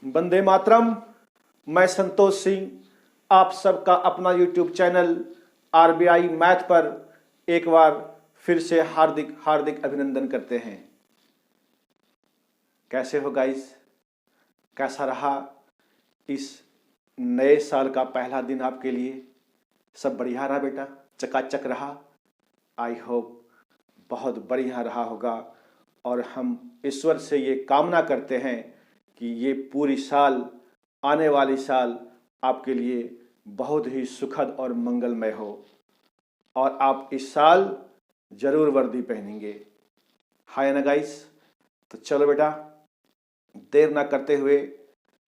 वंदे मातरम। मैं संतोष सिंह आप सबका अपना यूट्यूब चैनल आरबीआई मैथ पर एक बार फिर से हार्दिक हार्दिक अभिनंदन करते हैं। कैसे हो गाइस? कैसा रहा इस नए साल का पहला दिन आपके लिए? सब बढ़िया रहा बेटा? चकाचक रहा? आई होप बहुत बढ़िया रहा होगा। और हम ईश्वर से ये कामना करते हैं कि ये पूरी साल, आने वाली साल आपके लिए बहुत ही सुखद और मंगलमय हो और आप इस साल जरूर वर्दी पहनेंगे। हाय ना गाइस? तो चलो बेटा, देर ना करते हुए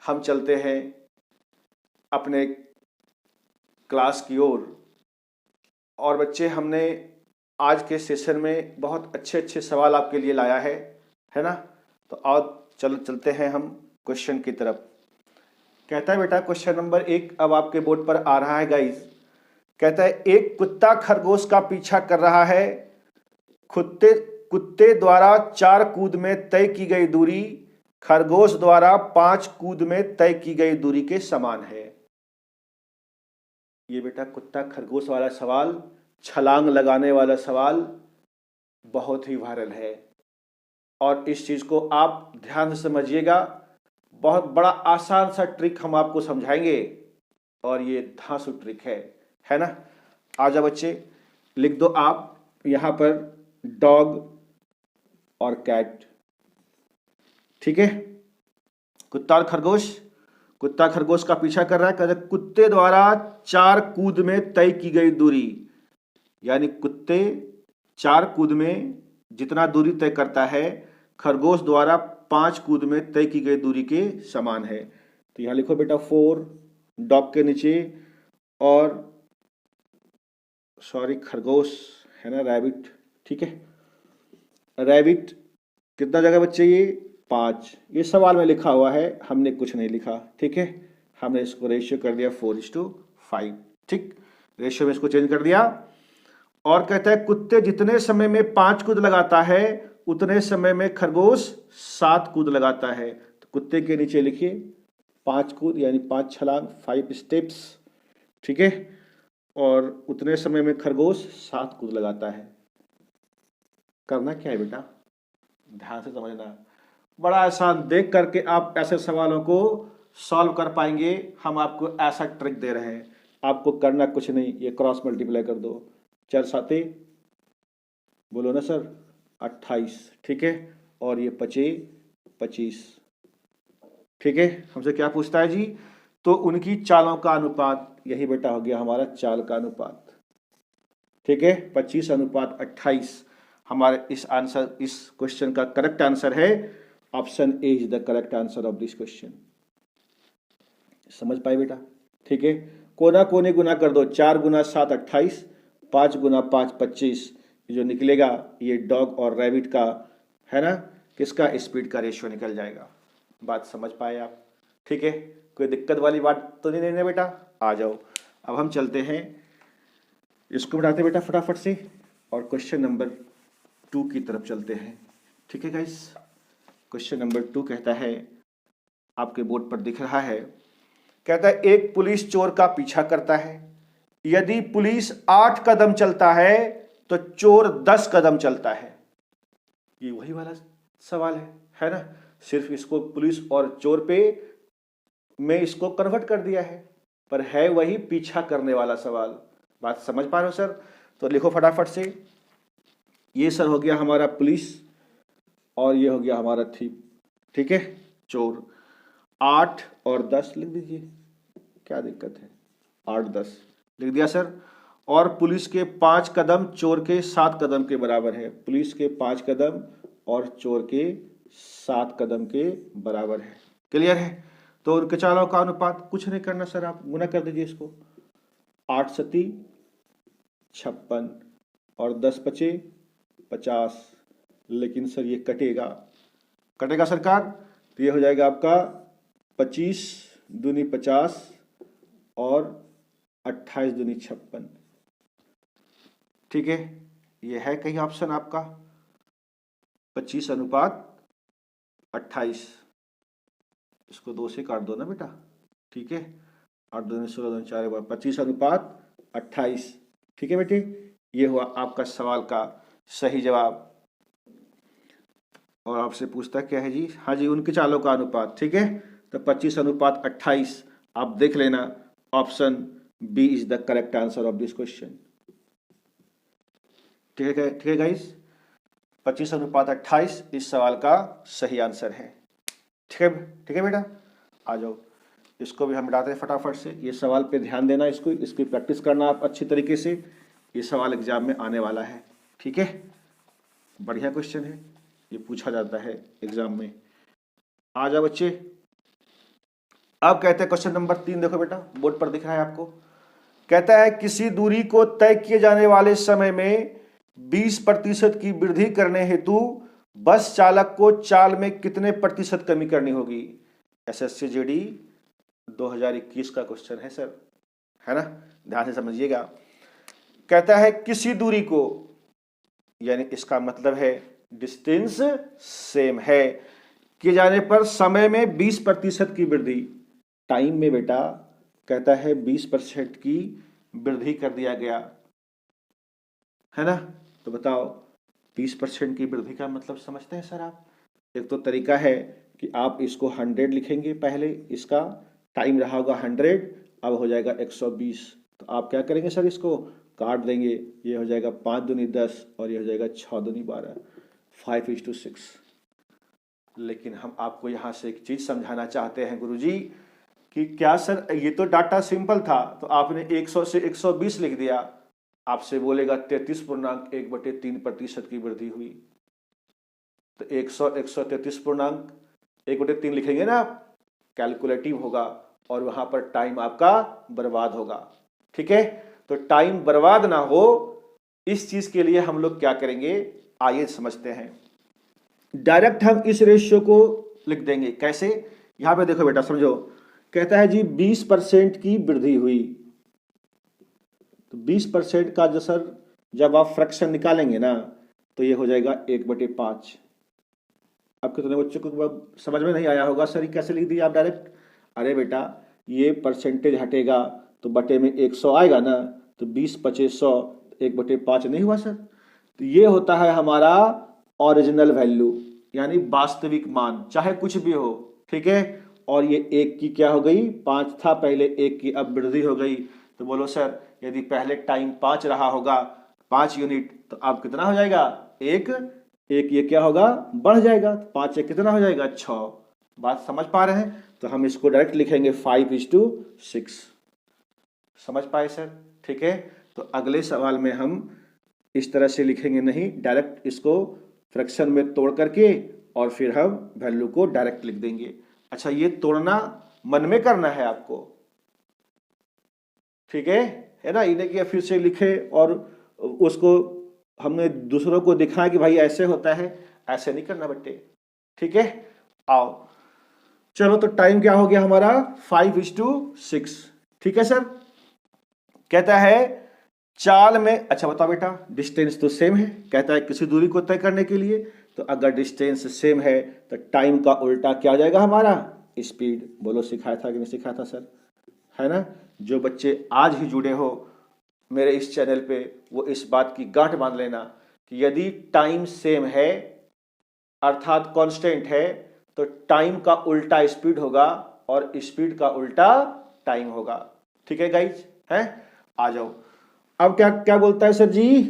हम चलते हैं अपने क्लास की ओर। और बच्चे, हमने आज के सेशन में बहुत अच्छे अच्छे सवाल आपके लिए लाया है ना? तो आओ चलते हैं हम क्वेश्चन की तरफ। कहता है बेटा क्वेश्चन नंबर 1 अब आपके बोर्ड पर आ रहा है गाइस। कहता है एक कुत्ता खरगोश का पीछा कर रहा है। कुत्ते द्वारा 4 कूद में तय की गई दूरी खरगोश द्वारा 5 कूद में तय की गई दूरी के समान है। ये बेटा कुत्ता खरगोश वाला सवाल, छलांग लगाने वाला सवाल बहुत ही वायरल है और इस चीज को आप ध्यान से समझिएगा। बहुत बड़ा आसान सा ट्रिक हम आपको समझाएंगे और ये धांसू ट्रिक है ना? आ जाओ बच्चे, लिख दो आप यहां पर डॉग और कैट। ठीक है, कुत्ता और खरगोश। कुत्ता खरगोश का पीछा कर रहा है। कहते कुत्ते द्वारा 4 कूद में तय की गई दूरी, यानी कुत्ते 4 कूद में जितना दूरी तय करता है खरगोश द्वारा 5 कूद में तय की गई दूरी के समान है। तो यहां लिखो बेटा 4 डॉग के नीचे और सॉरी खरगोश है ना, रैबिट। ठीक है, रैबिट कितना जगह बच्चे? ये 5। ये सवाल में लिखा हुआ है, हमने कुछ नहीं लिखा। ठीक है, हमने इसको रेशियो कर दिया 4:5। ठीक, रेशियो में इसको चेंज कर दिया। और कहता है कुत्ते जितने समय में 5 कूद लगाता है उतने समय में खरगोश 7 कूद लगाता है। तो कुत्ते के नीचे लिखिए 5 कूद, यानी 5 छलांग, 5 स्टेप्स। ठीक है, और उतने समय में खरगोश 7 कूद लगाता है। करना क्या है बेटा? ध्यान से समझना, बड़ा आसान। देख करके आप ऐसे सवालों को सॉल्व कर पाएंगे। हम आपको ऐसा ट्रिक दे रहे हैं, आपको करना कुछ नहीं। ये क्रॉस मल्टीप्लाई कर दो, 4 साते बोलो ना सर 28। ठीक है, और ये 25। ठीक है, हमसे क्या पूछता है जी? तो उनकी चालों का अनुपात, यही बेटा हो गया हमारा चाल का अनुपात। ठीक है, 25:28 हमारे इस क्वेश्चन का करेक्ट आंसर है। Option A is the correct answer of this question. समझ पाए बेटा? ठीक है, कोना कोने गुना कर दो, 4 गुना 7 28, 5 गुना 5 25। जो निकलेगा ये डॉग और रैबिट का है ना, किसका स्पीड का रेशियो निकल जाएगा। बात समझ पाए आप? ठीक है, कोई दिक्कत वाली बात तो नहीं है बेटा? आ जाओ, अब हम चलते हैं, इसको बढ़ाते बेटा फटाफट से और क्वेश्चन नंबर 2 की तरफ चलते हैं। ठीक है गाइस, क्वेश्चन नंबर 2 कहता है, आपके बोर्ड पर दिख रहा है। कहता है एक पुलिस चोर का पीछा करता है। यदि पुलिस 8 कदम चलता है तो चोर 10 कदम चलता है। ये वही वाला सवाल है ना? सिर्फ इसको पुलिस और चोर पे में इसको कन्वर्ट कर दिया है, पर है वही पीछा करने वाला सवाल। बात समझ पा रहे हो सर? तो लिखो फटाफट से। ये सर हो गया हमारा पुलिस और ये हो गया हमारा थीप। ठीक है, चोर। 8 और 10 लिख दीजिए, क्या दिक्कत है? 8 10 लिख दिया सर। और पुलिस के 5 कदम चोर के 7 कदम के बराबर है। पुलिस के 5 कदम और चोर के 7 कदम के बराबर है। क्लियर है? तो उनके चालों का अनुपात कुछ नहीं करना सर, आप गुना कर दीजिए इसको। 8 सती 56 और 10 पचे 50। लेकिन सर ये कटेगा सरकार, तो ये हो जाएगा आपका 25 दूनी 50 और 28 दूनी 56। ठीक है, ये है कहीं ऑप्शन आपका 25:28। इसको 2 से काट दो ना बेटा, ठीक है। 8 2 16 2 4 25:28, ठीक है बेटे। ये हुआ आपका सवाल का सही जवाब। और आपसे पूछता क्या है जी, हाँ जी, उनके चालों का अनुपात, ठीक है। तो 25:28 आप देख लेना, option B is the correct answer of this question, ठीक है, ठीक है गाइस। 25:28 इस सवाल का सही आंसर है, ठीक है, ठीक है बेटा। आ जाओ, इसको भी हम मिटाते हैं फटाफट से। ये सवाल पे ध्यान देना, इसकी प्रैक्टिस करना आप अच्छी तरीके से। ये सवाल एग्जाम में आने वाला है, ठीक है। बढ़िया क्वेश्चन है, ये पूछा जाता है एग्जाम में। आ जाओ बच्चे, अब कहते हैं क्वेश्चन नंबर 3, देखो बेटा बोर्ड पर दिख रहा है आपको। कहता है किसी दूरी को तय किए जाने वाले समय में 20% की वृद्धि करने हेतु बस चालक को चाल में कितने प्रतिशत कमी करनी होगी। एसएससी जीडी 2021 का क्वेश्चन है सर, है ना, ध्यान से समझिएगा। कहता है किसी दूरी को, यानी इसका मतलब है डिस्टेंस सेम है, किए जाने पर समय में 20% की वृद्धि, टाइम में बेटा कहता है 20% की वृद्धि कर दिया गया, है ना। तो बताओ 20% की वृद्धि का मतलब समझते हैं सर आप। एक तो तरीका है कि आप इसको 100 लिखेंगे, पहले इसका टाइम रहा होगा 100, अब हो जाएगा 120। तो आप क्या करेंगे सर, इसको काट देंगे, ये हो जाएगा 5 दूनी 10 और ये हो जाएगा 6 दूनी 12, 5:6। लेकिन हम आपको यहाँ से एक चीज समझाना चाहते हैं गुरुजी कि क्या सर ये तो डाटा सिंपल था, तो आपने 100 से 120 लिख दिया, आपसे बोलेगा 33.1/3% की वृद्धि हुई, तो 133.1/3 लिखेंगे ना आप, कैलकुलेटिव होगा और वहां पर टाइम आपका बर्बाद होगा, ठीक है। तो टाइम बर्बाद ना हो इस चीज के लिए हम लोग क्या करेंगे, आइए समझते हैं। डायरेक्ट हम इस रेशियो को लिख देंगे, कैसे, यहां पे देखो बेटा समझो। कहता है जी 20% की वृद्धि हुई, तो 20% का जो सर जब आप फ्रैक्शन निकालेंगे ना, तो ये हो जाएगा 1/5। अब कितने बच्चों को समझ में नहीं आया होगा सर ये कैसे लिख दिया आप डायरेक्ट। अरे बेटा ये परसेंटेज हटेगा तो बटे में 100 आएगा ना, तो 20/500 1/5 नहीं हुआ सर। तो ये होता है हमारा ओरिजिनल वैल्यू, यानी वास्तविक मान, चाहे कुछ भी हो, ठीक है। और ये 1 की क्या हो गई, 5 था पहले, 1 की अब वृद्धि हो गई। तो बोलो सर यदि पहले टाइम 5 रहा होगा, 5 यूनिट, तो अब कितना हो जाएगा, एक ये क्या होगा, बढ़ जाएगा, 5 से कितना हो जाएगा, 6। बात समझ पा रहे हैं। तो हम इसको डायरेक्ट लिखेंगे 5:6, समझ पाए सर, ठीक है। तो अगले सवाल में हम इस तरह से लिखेंगे नहीं, डायरेक्ट इसको फ्रैक्शन में तोड़ करके और फिर हम वैल्यू को डायरेक्ट लिख देंगे। अच्छा ये तोड़ना मन में करना है आपको, ठीक है ना, इन्हें कि फिर से लिखे और उसको हमने दूसरों को दिखाया कि भाई ऐसे होता है, ऐसे नहीं करना बेटे, ठीक है। आओ चलो, तो टाइम क्या हो गया हमारा 5:6, ठीक है सर। कहता है चाल में, अच्छा बताओ बेटा डिस्टेंस तो सेम है, कहता है किसी दूरी को तय करने के लिए, तो अगर डिस्टेंस सेम है तो टाइम का उल्टा क्या हो जाएगा हमारा, स्पीड। बोलो सिखाया था कि नहीं सिखाया था सर, है ना। जो बच्चे आज ही जुड़े हो मेरे इस चैनल पे, वो इस बात की गांठ बांध लेना कि यदि टाइम सेम है अर्थात कांस्टेंट है, तो टाइम का उल्टा स्पीड होगा और स्पीड का उल्टा टाइम होगा, ठीक है गाइज, है। आ जाओ, अब क्या क्या बोलता है सर जी,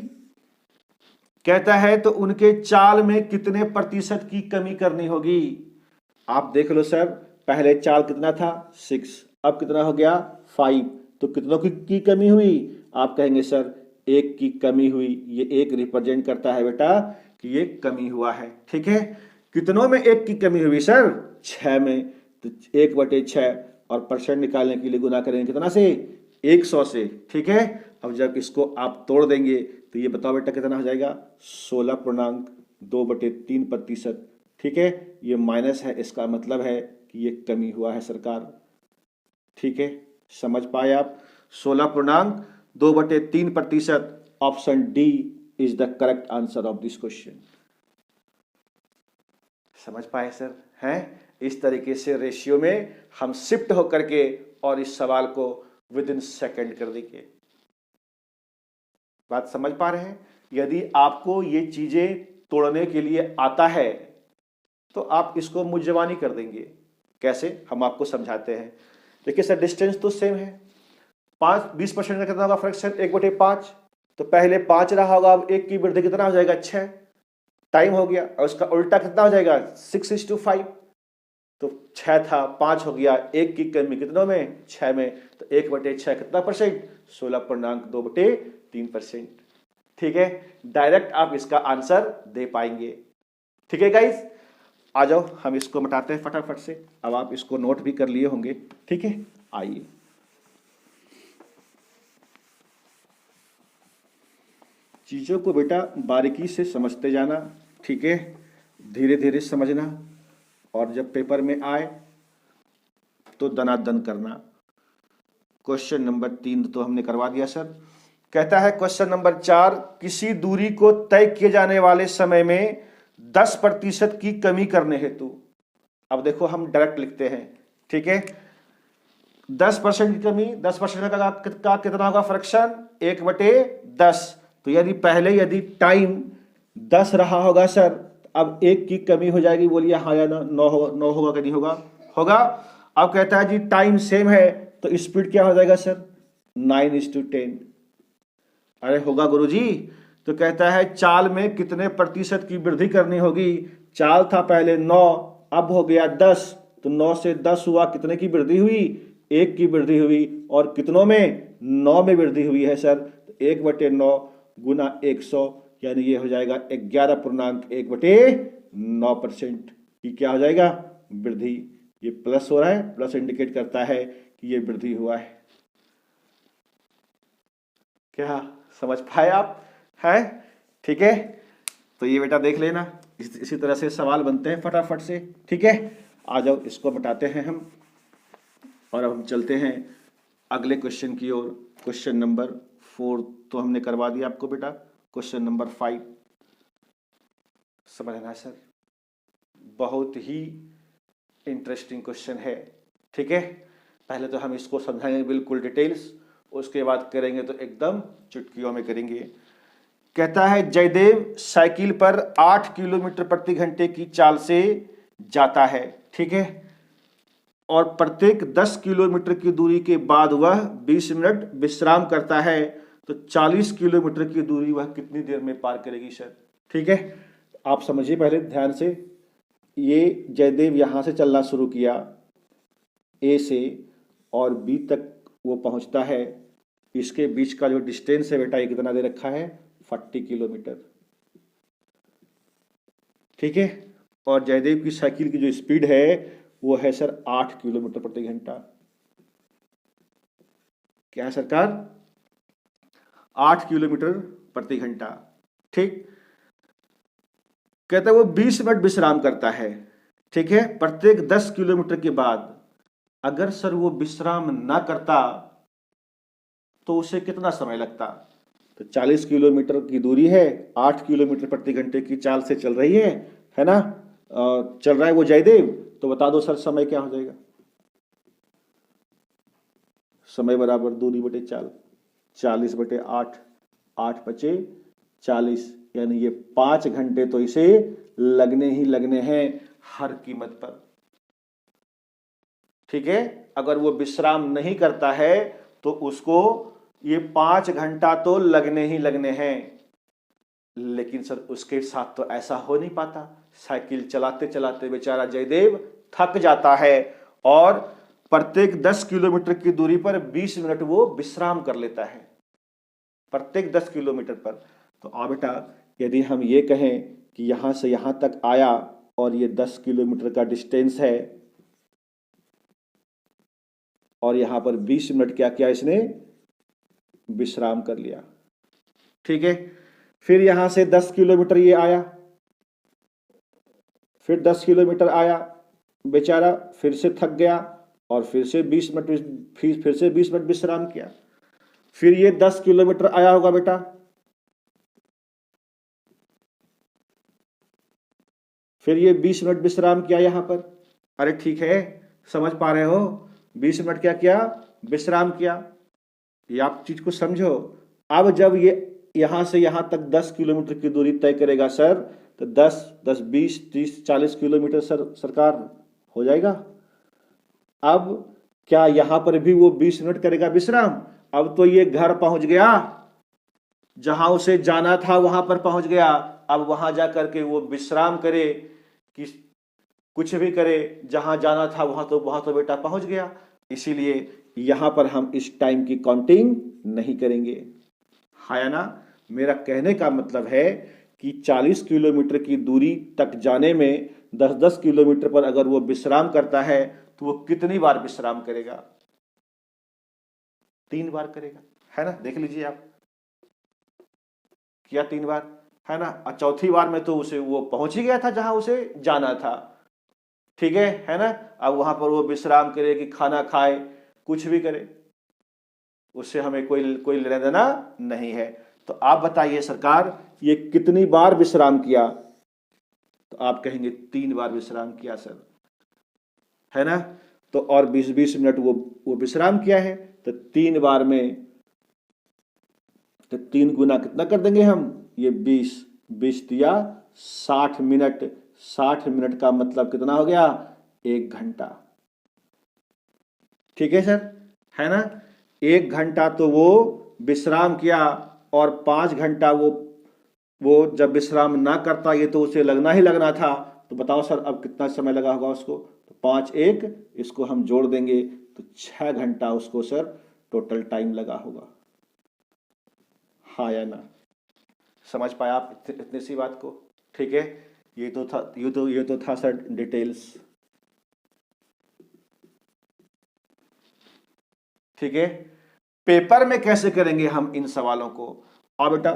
कहता है तो उनके चाल में कितने प्रतिशत की कमी करनी होगी। आप देख लो सर, पहले चाल कितना था 6, अब कितना हो गया 5, तो कितनों की कमी हुई, आप कहेंगे सर 1 की कमी हुई। ये 1 रिप्रेजेंट करता है बेटा कि ये कमी हुआ है, ठीक है। कितनों में 1 की कमी हुई सर, 6 में, तो 1/6 और परसेंट निकालने के लिए गुना करेंगे कितना से, 100 से, ठीक है। अब जब इसको आप तोड़ देंगे तो ये बताओ बेटा कितना हो जाएगा, 16.2/3%, ठीक है। ये माइनस है, इसका मतलब है कि ये कमी हुआ है सरकार, ठीक है। समझ पाए आप, 16.2/3%, option D is the correct answer of this question. समझ पाए सर, हैं। इस तरीके से रेशियो में हम शिफ्ट होकर के और इस सवाल को विद इन सेकेंड कर देंगे। बात समझ पा रहे हैं? यदि आपको ये चीजें तोड़ने के लिए आता है तो आप इसको मुंजवानी कर देंगे। कैसे, हम आपको समझाते हैं। देखिए सर, डिस्टेंस तो सेम है, 20% का कितना होगा फ्रैक्शन, 1/5। तो पहले 5 रहा होगा, अब 1 की वृद्धि कितना हो जाएगा, 6 टाइम हो गया। और उसका उल्टा कितना हो जाएगा, 6:5। तो 6 था, 5 हो गया, 1 की कमी कितनों में, 6 में। तो 1/6 कितना परसेंट, 16.2/3%। ठीक है, डायरेक्ट आप इसका आंसर दे पाएंगे। ठीक है गाइस, आ जाओ हम इसको मिटाते हैं फटाफट से। अब आप इसको नोट भी कर लिए होंगे। ठीक है, आइए। चीज़ों को बेटा बारीकी से समझते जाना, ठीक है, धीरे धीरे समझना, और जब पेपर में आए तो दनादन करना। क्वेश्चन नंबर 3 तो हमने करवा दिया सर। कहता है क्वेश्चन नंबर 4, किसी दूरी को तय किए जाने वाले समय में 10% की कमी करने हेतु। अब देखो हम डायरेक्ट लिखते हैं, ठीक है। 10% की कमी, 10% का कितना होगा फ्रैक्शन, 1/10। तो यदि टाइम 10 रहा होगा सर, अब 1 की कमी हो जाएगी, बोलिए हाँ या ना, 9 होगा कि नहीं होगा, होगा। अब कहता है जी टाइम सेम है, तो स्पीड क्या हो जाएगा सर, 9:10। अरे होगा गुरुजी। तो कहता है चाल में कितने प्रतिशत की वृद्धि करनी होगी। चाल था पहले 9, अब हो गया 10। तो 9 से 10 हुआ, कितने की वृद्धि हुई, 1 की वृद्धि हुई। और कितनों में, 9 में वृद्धि हुई है सर। तो 1/9 गुना 100, यानी ये हो जाएगा 11.1/9% की क्या हो जाएगा, वृद्धि। ये प्लस हो रहा है, प्लस इंडिकेट करता है कि ये वृद्धि हुआ है। क्या समझ पाए आप, है? ठीक है, तो ये बेटा देख लेना, इसी तरह से सवाल बनते हैं फटाफट से। ठीक है, आ जाओ इसको मिटाते हैं हम, और अब हम चलते हैं अगले क्वेश्चन की ओर। क्वेश्चन नंबर 4 तो हमने करवा दिया आपको बेटा। क्वेश्चन नंबर 5 समझना सर, बहुत ही इंटरेस्टिंग क्वेश्चन है। ठीक है, पहले तो हम इसको समझाएंगे बिल्कुल डिटेल्स, उसके बाद करेंगे तो एकदम चुटकियों में करेंगे। कहता है जयदेव साइकिल पर 8 किलोमीटर प्रति घंटे की चाल से जाता है, ठीक है, और प्रत्येक 10 किलोमीटर की दूरी के बाद वह 20 मिनट विश्राम करता है। तो 40 किलोमीटर की दूरी वह कितनी देर में पार करेगी सर। ठीक है, आप समझिए पहले ध्यान से। ये जयदेव यहां से चलना शुरू किया, ए से, और बी तक वो पहुंचता है। इसके बीच का जो डिस्टेंस है बेटा, ये कितना दे रखा है, 40 किलोमीटर। ठीक है, और जयदेव की साइकिल की जो स्पीड है वो है सर 8 किलोमीटर प्रति घंटा। क्या है सरकार, 8 किलोमीटर प्रति घंटा। ठीक, कहता है वो 20 मिनट विश्राम करता है, ठीक है, प्रत्येक 10 किलोमीटर के बाद। अगर सर वो विश्राम ना करता तो उसे कितना समय लगता। तो 40 किलोमीटर की दूरी है, 8 किलोमीटर प्रति घंटे की चाल से चल रही है ना, चल रहा है वो जयदेव। तो बता दो सर समय क्या हो जाएगा। समय बराबर दूरी बटे चाल, 40/8, 8 बचे 40, यानी ये 5 घंटे तो इसे लगने ही लगने हैं हर कीमत पर। ठीक है, अगर वो विश्राम नहीं करता है तो उसको ये 5 घंटा तो लगने ही लगने हैं। लेकिन सर उसके साथ तो ऐसा हो नहीं पाता। साइकिल चलाते चलाते बेचारा जयदेव थक जाता है, और प्रत्येक 10 किलोमीटर की दूरी पर 20 मिनट वो विश्राम कर लेता है, प्रत्येक 10 किलोमीटर पर। तो आ बेटा, यदि हम ये कहें कि यहां से यहां तक आया और ये 10 किलोमीटर का डिस्टेंस है, और यहां पर 20 मिनट क्या किया इसने, विश्राम कर लिया। ठीक है, फिर यहां से 10 किलोमीटर ये आया, फिर 10 किलोमीटर आया बेचारा, फिर से थक गया, और फिर से 20 मिनट फिर से 20 मिनट विश्राम किया। फिर ये 10 किलोमीटर आया होगा बेटा, फिर ये 20 मिनट विश्राम किया यहां पर, अरे ठीक है, समझ पा रहे हो, 20 मिनट क्या किया, विश्राम किया। ये आप चीज को समझो। अब जब ये यहां से यहां तक 10 किलोमीटर की दूरी तय करेगा सर, तो 10 10 20 30 40 किलोमीटर सरकार हो जाएगा। अब क्या यहां पर भी वो 20 मिनट करेगा विश्राम? अब तो ये घर पहुंच गया, जहां उसे जाना था वहां पर पहुंच गया। अब वहां जाकर के वो विश्राम करे कि कुछ भी करे, जहां जाना था वहां तो बेटा पहुंच गया। इसीलिए यहां पर हम इस टाइम की काउंटिंग नहीं करेंगे। हाँ या ना? मेरा कहने का मतलब है कि 40 किलोमीटर की दूरी तक जाने में 10-10 किलोमीटर पर अगर वो विश्राम करता है तो वो कितनी बार विश्राम करेगा? 3 बार करेगा, है ना? देख लीजिए आप, किया 3 बार, है ना? और चौथी बार में तो उसे वो पहुंच ही गया था जहां उसे जाना था। ठीक है ना? अब वहां पर वो विश्राम करे कि खाना खाए, कुछ भी करे, उससे हमें कोई कोई लेना देना नहीं है। तो आप बताइए सरकार, ये कितनी बार विश्राम किया? तो आप कहेंगे 3 बार विश्राम किया सर, है ना? तो और 20-20 मिनट वो विश्राम किया है, तो 3 बार में तो 3 गुना कितना कर देंगे हम? ये 20 दिया 60 मिनट। 60 मिनट का मतलब कितना हो गया? 1 घंटा। ठीक है सर, है ना? 1 घंटा तो वो विश्राम किया, और 5 घंटा वो जब विश्राम ना करता ये तो उसे लगना ही लगना था। तो बताओ सर अब कितना समय लगा होगा उसको? तो 5 1 इसको हम जोड़ देंगे तो 6 घंटा उसको सर टोटल टाइम लगा होगा। हाँ या ना? समझ पाया आप इतनी सी बात को? ठीक है, ये तो था सर डिटेल्स। ठीक है, पेपर में कैसे करेंगे हम इन सवालों को? और बेटा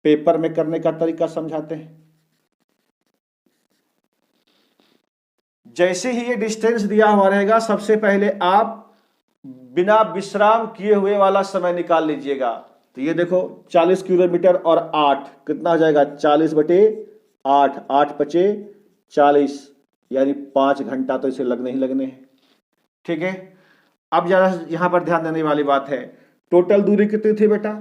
पेपर में करने का तरीका समझाते हैं। जैसे ही ये डिस्टेंस दिया हुआ रहेगा, सबसे पहले आप बिना विश्राम किए हुए वाला समय निकाल लीजिएगा। तो ये देखो 40 किलोमीटर और 8 कितना हो जाएगा? 40/8, 8 बचे 40, यानी 5 घंटा तो इसे लगने ही लगने हैं। ठीक है, अब जरा यहां पर ध्यान देने वाली बात है, टोटल दूरी कितनी थी बेटा?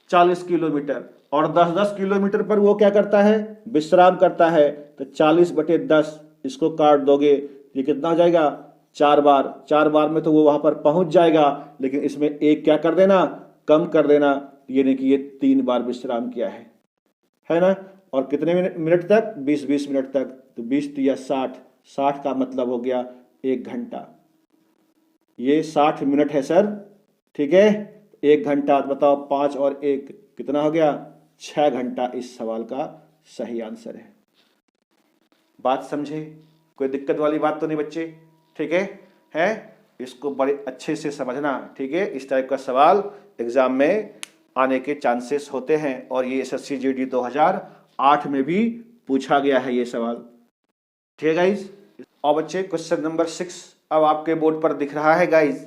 40 किलोमीटर, और 10-10 किलोमीटर पर वो क्या करता है? विश्राम करता है। तो 40/10 इसको काट दोगे, ये कितना हो जाएगा? 4 बार। 4 बार में तो वो वहां पर पहुंच जाएगा, लेकिन इसमें एक क्या कर देना? कम कर देना, यानी कि ये 3 बार विश्राम किया है ना? और कितने मिनट तक? 20-20 मिनट तक। तो 20 या 60, 60 का मतलब हो गया 1 घंटा। ये 60 मिनट है सर, ठीक है? 1 घंटा, बताओ 5 और 1 कितना हो गया? 6 घंटा इस सवाल का सही आंसर है। बात समझे? कोई दिक्कत वाली बात तो नहीं बच्चे? ठीक है? इसको बड़े अच्छे से समझना, ठीक है? इस टाइप का सवाल एग्जाम में आने के चांसेस होते हैं, और ये SSC GD 2008 में भी पूछा गया है ये सवाल। ठीक है गाइज? और बच्चे क्वेश्चन नंबर 6 अब आपके बोर्ड पर दिख रहा है गाइज,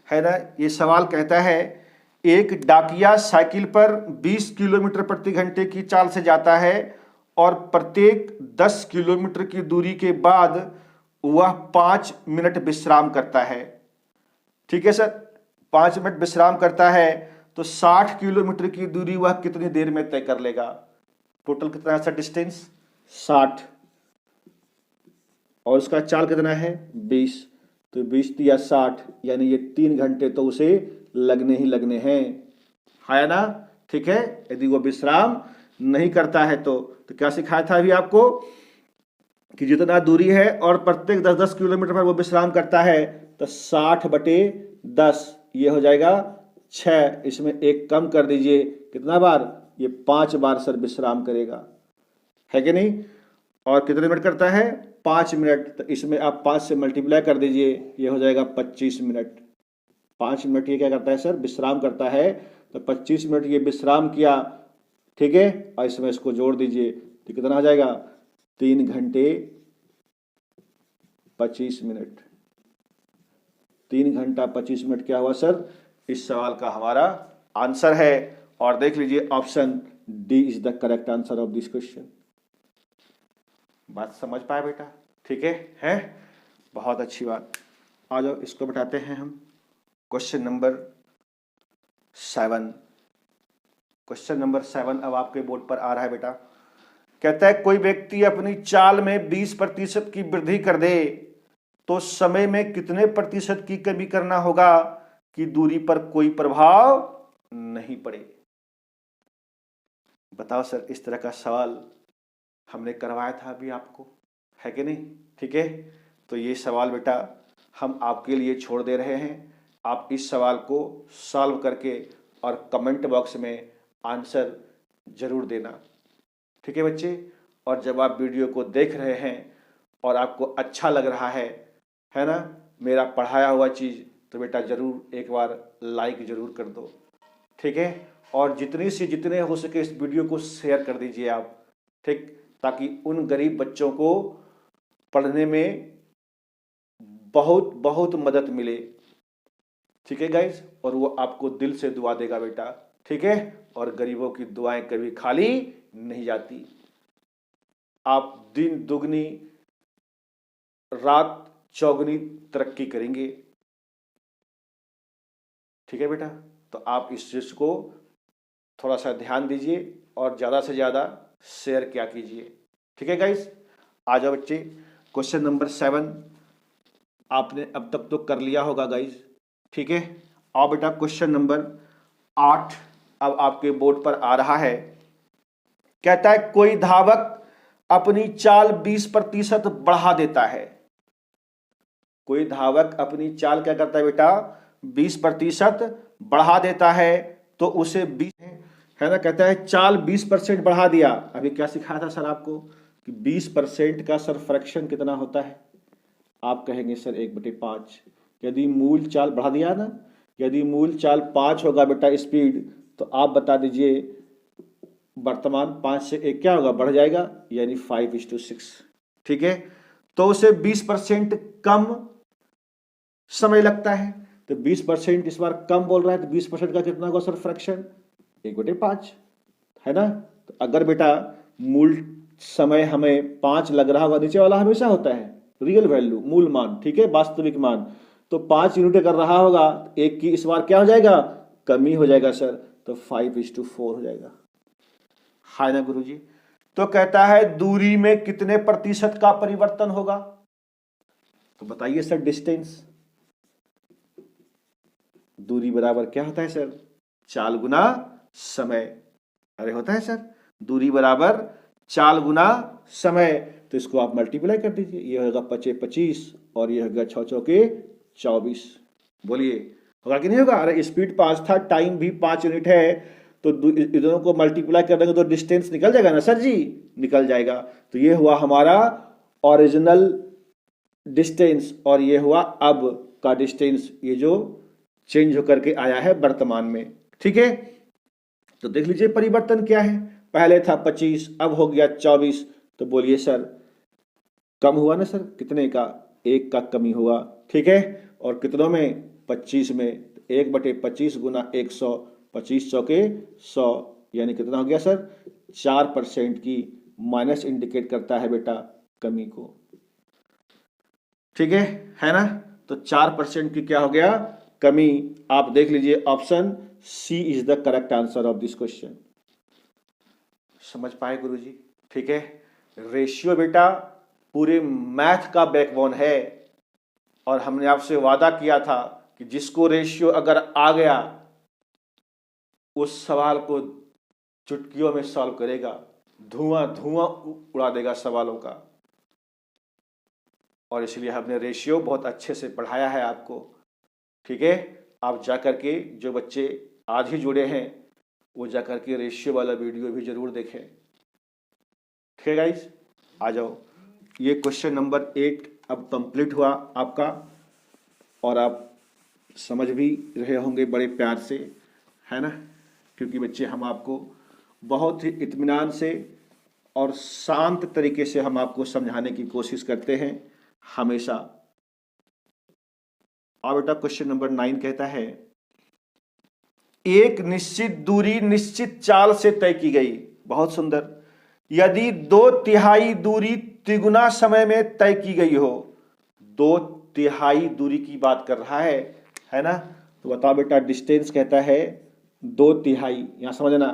है ना? ये सवाल कहता है, एक डाकिया साइकिल पर 20 किलोमीटर प्रति घंटे की चाल से जाता है, और प्रत्येक 10 किलोमीटर की दूरी के बाद वह 5 मिनट विश्राम करता है। ठीक है सर, 5 मिनट विश्राम करता है, तो 60 किलोमीटर की दूरी वह कितनी देर में तय कर लेगा? टोटल कितना है सर डिस्टेंस? 60, और उसका चाल कितना है? 20। तो 20 या 60, यानी ये 3 घंटे तो उसे लगने ही लगने हैं, है ना? ठीक है, यदि वो विश्राम नहीं करता है तो क्या सिखाया था अभी आपको कि जितना दूरी है और प्रत्येक 10-10 किलोमीटर पर वो विश्राम करता है, तो 60/10 ये हो जाएगा 6। इसमें एक कम कर दीजिए, कितना बार? ये 5 बार सर विश्राम करेगा, है कि नहीं? और कितने मिनट करता है? 5 मिनट। तो इसमें आप 5 से मल्टीप्लाई कर दीजिए, ये हो जाएगा 25 मिनट। 5 मिनट ये क्या करता है सर? विश्राम करता है। तो 25 मिनट ये विश्राम किया, ठीक है? और इसमें इसको जोड़ दीजिए, तो कितना हो जाएगा? 3 घंटे 25 मिनट। 3 घंटा 25 मिनट क्या हुआ सर? इस सवाल का हमारा आंसर है। और देख लीजिए option D is the correct answer of this question. बात समझ पाए बेटा? ठीक है? बहुत अच्छी बात। आ जाओ इसको बैठाते हैं हम। Question number 7। क्वेश्चन नंबर 7 अब आपके बोर्ड पर आ रहा है बेटा। कहता है कोई व्यक्ति अपनी चाल में 20% की वृद्धि कर दे तो समय में कितने प्रतिशत की कमी करना होगा कि दूरी पर कोई प्रभाव नहीं पड़े। बताओ सर, इस तरह का सवाल हमने करवाया था अभी आपको, है कि नहीं? ठीक है, तो ये सवाल बेटा हम आपके लिए छोड़ दे रहे हैं। आप इस सवाल को सॉल्व करके और कमेंट बॉक्स में आंसर जरूर देना, ठीक है बच्चे। और जब आप वीडियो को देख रहे हैं और आपको अच्छा लग रहा है ना, मेरा पढ़ाया हुआ चीज़, तो बेटा ज़रूर एक बार लाइक ज़रूर कर दो, ठीक है। और जितनी से जितने हो सके इस वीडियो को शेयर कर दीजिए आप, ठीक, ताकि उन गरीब बच्चों को पढ़ने में बहुत बहुत मदद मिले, ठीक है गाइस। और वो आपको दिल से दुआ देगा बेटा, ठीक है। और गरीबों की दुआएं कभी खाली नहीं जाती। आप दिन दुगनी रात चौगुनी तरक्की करेंगे, ठीक है बेटा। तो आप इस चीज को थोड़ा सा ध्यान दीजिए और ज़्यादा से ज़्यादा शेयर किया कीजिए, ठीक है गाइस। आ जाओ बच्चे, क्वेश्चन नंबर 7 आपने अब तक तो कर लिया होगा गाइस, ठीक है। आओ बेटा क्वेश्चन नंबर 8 अब आपके बोर्ड पर आ रहा है। कहता है कोई धावक अपनी चाल 20% बढ़ा देता है। कोई धावक अपनी चाल क्या करता है बेटा? 20% बढ़ा देता है तो उसे 20 है ना, कहता है चाल 20% बढ़ा दिया। अभी क्या सिखाया था सर आपको कि 20% का सर फ्रैक्शन कितना होता है? आप कहेंगे सर 1/5। यदि मूल चाल बढ़ा दिया ना, यदि मूल चाल 5 होगा बेटा स्पीड, तो आप बता दीजिए वर्तमान 5 से 1 क्या होगा? बढ़ जाएगा, यानी 5:6, ठीक है। तो उसे 20% कम समय लगता है। तो 20% इस बार कम बोल रहा है, तो 20% का कितना होगा सर फ्रैक्शन? 1/5, है ना। तो अगर बेटा मूल समय हमें 5 लग रहा होगा, नीचे वाला हमेशा होता है रियल वैल्यू, मूल मान, ठीक है, वास्तविक मान, तो 5 यूनिट कर रहा होगा, 1 की इस बार क्या हो जाएगा? कमी हो जाएगा सर, तो 5:4 हो जाएगा, है ना गुरुजी। तो कहता है दूरी में कितने प्रतिशत का परिवर्तन होगा? तो बताइए सर, डिस्टेंस, दूरी बराबर क्या होता है सर? चाल गुना समय। अरे होता है सर, दूरी बराबर चाल गुना समय। तो इसको आप मल्टीप्लाई कर दीजिए, ये होगा 5 25 और ये होगा 6 चौके 24। बोलिए होगा कि नहीं होगा? अरे स्पीड 5 था, टाइम भी 5 यूनिट है, तो दोनों को मल्टीप्लाई कर देंगे तो डिस्टेंस निकल जाएगा ना सर जी, निकल जाएगा। तो ये हुआ हमारा ओरिजिनल डिस्टेंस और ये हुआ अब का डिस्टेंस, ये जो चेंज होकर के आया है वर्तमान में, ठीक है। तो देख लीजिए परिवर्तन क्या है, पहले था 25 अब हो गया 24। तो बोलिए सर कम हुआ ना सर, कितने का? 1 का कमी हुआ, ठीक है। और कितनों में? 25 में। 1/25 गुना 100, 25 चौके 100, यानी कितना हो गया सर? 4% की माइनस इंडिकेट करता है बेटा कमी को, ठीक है ना। तो 4% की क्या हो गया? कमी। आप देख लीजिए option C is the correct answer of this question. समझ पाए गुरुजी? ठीक है। रेशियो बेटा पूरे मैथ का बैकबोन है और हमने आपसे वादा किया था कि जिसको रेशियो अगर आ गया उस सवाल को चुटकियों में सॉल्व करेगा, धुआं धुआं उड़ा देगा सवालों का। और इसलिए हमने रेशियो बहुत अच्छे से पढ़ाया है आपको, ठीक है। आप जाकर के जो बच्चे आज ही जुड़े हैं वो जाकर के रेशियो वाला वीडियो भी जरूर देखें, ठीक है गाइस। आ जाओ, ये क्वेश्चन नंबर 8 अब कंप्लीट हुआ आपका और आप समझ भी रहे होंगे बड़े प्यार से, है ना, क्योंकि बच्चे हम आपको बहुत ही इत्मीनान से और शांत तरीके से हम आपको समझाने की कोशिश करते हैं हमेशा। और बेटा क्वेश्चन नंबर 9 कहता है एक निश्चित दूरी निश्चित चाल से तय की गई। बहुत सुंदर। यदि 2/3 दूरी त्रिगुना समय में तय की गई हो, 2/3 दूरी की बात कर रहा है ना। तो बताओ बेटा, डिस्टेंस कहता है 2/3, यहां समझना।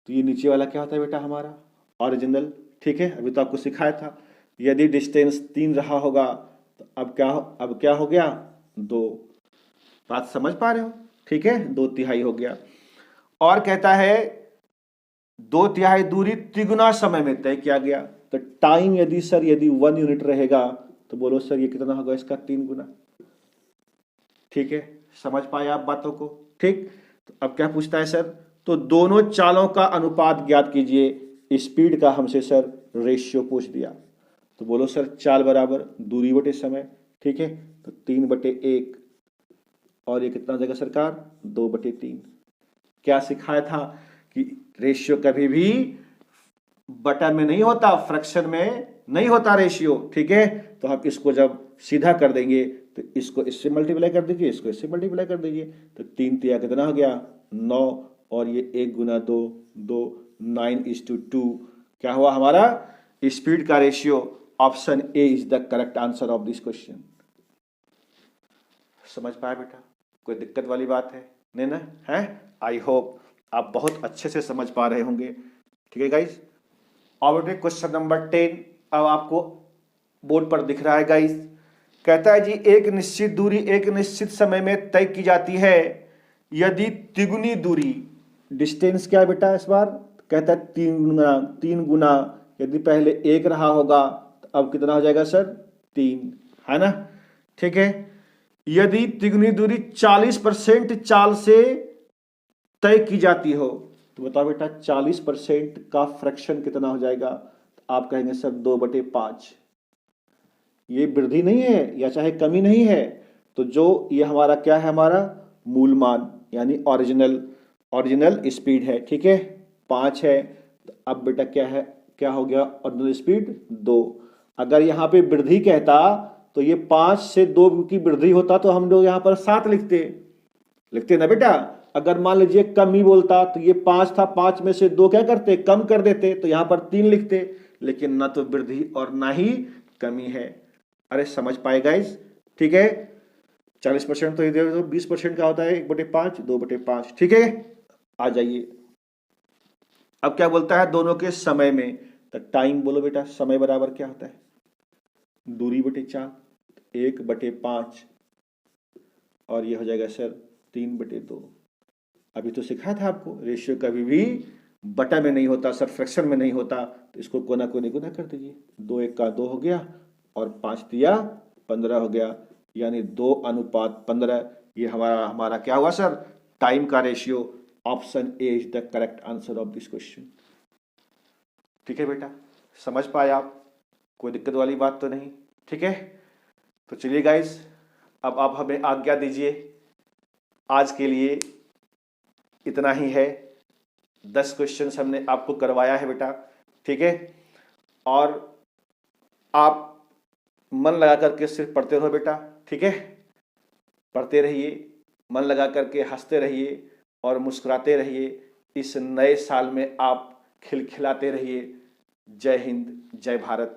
तो ये नीचे वाला क्या होता है बेटा हमारा ओरिजिनल, ठीक है। अभी तो आपको सिखाया था, यदि डिस्टेंस 3 रहा होगा तो अब क्या हो गया 2। बात समझ पा रहे हो, ठीक है, 2/3 हो गया। और कहता है 2/3 दूरी तिगुना समय में तय किया गया। तो टाइम यदि 1 यूनिट रहेगा तो बोलो सर ये कितना होगा, इसका 3 गुना। ठीक है, समझ पाए आप बातों को, ठीक। तो अब क्या पूछता है सर, तो दोनों चालों का अनुपात ज्ञात कीजिए। स्पीड का हमसे सर रेशियो पूछ दिया। तो बोलो सर चाल बराबर दूरी बटे समय, ठीक है। तो 3/1 और ये कितना हो जाएगा सरकार 2/3। क्या सिखाया था कि रेशियो कभी भी बटा में नहीं होता, फ्रैक्शन में नहीं होता रेशियो, ठीक है। तो हम इसको जब सीधा कर देंगे तो इसको इससे मल्टीप्लाई कर दीजिए, इसको इससे मल्टीप्लाई कर दीजिए। तो 3 कितना हो गया 9, और ये 1 गुना 2 2 9:2। क्या हुआ हमारा स्पीड का ratio. Option A is the correct answer of this question. समझ पाया बेटा, कोई दिक्कत वाली बात है नहीं ना, है। आई होप आप बहुत अच्छे से समझ पा रहे होंगे, ठीक है गाइस। और बेटे क्वेश्चन नंबर 10 अब आपको बोर्ड पर दिख रहा है गाइस। कहता है जी एक निश्चित दूरी एक निश्चित समय में तय की जाती है यदि तिगुनी दूरी, डिस्टेंस क्या है बेटा इस बार, कहता है 3 गुना। यदि पहले 1 रहा होगा तो अब कितना हो जाएगा सर 3, है ना, ठीक है। यदि तिगुनी दूरी 40% चाल से तय की जाती हो तो बताओ बेटा 40% का फ्रैक्शन कितना हो जाएगा। तो आप कहेंगे सर 2/5। ये वृद्धि नहीं है या चाहे कमी नहीं है, तो जो ये हमारा क्या है, हमारा मूल मान यानी ओरिजिनल स्पीड है, ठीक है 5 है। तो अब बेटा क्या है, क्या हो गया ओरिजिनल स्पीड 2। अगर यहाँ पे वृद्धि कहता तो ये 5 से 2 की वृद्धि होता तो हम लोग यहाँ पर 7 लिखते ना बेटा। अगर मान लीजिए कमी बोलता तो ये 5 था, 5 में से 2 क्या करते कम कर देते, तो यहाँ पर 3 लिखते। लेकिन ना तो वृद्धि और ना ही कमी है। अरे समझ पाए गाइस, ठीक है। 40% तो इधर 20% का होता है 1/5 2/5, ठीक है। आ जाइए, अब क्या बोलता है दोनों के समय में। तो टाइम बोलो बेटा, समय बराबर क्या होता है दूरी बटे चाल, 1/5 और ये हो जाएगा सर 3/2। अभी तो सिखाया था आपको रेशियो कभी भी बटा में नहीं होता सर, फ्रैक्शन में नहीं होता। तो इसको कोना कोने गुना कर दीजिए, 2 1 का 2 हो गया और 5 3 15 हो गया, यानी 2:15। ये हमारा क्या हुआ सर टाइम का ratio. Option A is the correct answer of this question, ठीक है बेटा। समझ पाए आप, कोई दिक्कत वाली बात तो नहीं, ठीक है। तो चलिए गाइस, अब आप हमें आज्ञा दीजिए। आज के लिए इतना ही है, 10 क्वेश्चन हमने आपको करवाया है बेटा, ठीक है। और आप मन लगा करके सिर्फ पढ़ते रहो बेटा, ठीक है। पढ़ते रहिए, मन लगा करके हंसते रहिए और मुस्कुराते रहिए। इस नए साल में आप खिलखिलाते रहिए। जय हिंद, जय भारत।